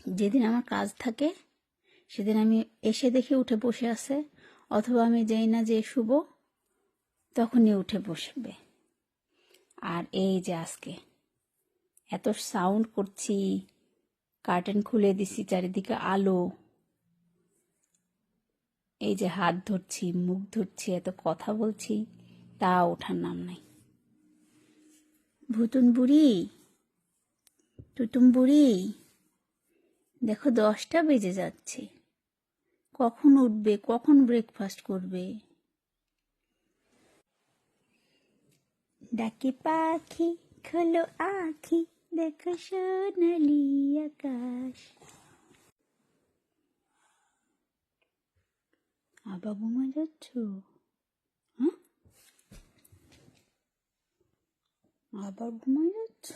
যেদিন আমার কাজ থাকে সেদিন আমি এসে দেখি উঠে বসে আছে, অথবা আমি যাই না যে শুভ তখনই উঠে বসবে। আর এই যে আজকে এত সাউন্ড করছি, কার্টেন খুলে দিছি, চারিদিকে আলো, এই যে হাত ধরছি, মুখ ধরছি, এত কথা বলছি, তা ওঠার নাম নাই। ভুতুন বুড়ি, টুটুম বুড়ি, দেখো 10টা বেজে যাচ্ছে, কখন উঠবে, কখন ব্রেকফাস্ট করবে? ডাকে পাখি খোলো আঁখি, দেখো সোনালি আকাশ। আবার ঘুমা যাচ্ছ? হ্যাঁ, আবার ঘুমা যাচ্ছ?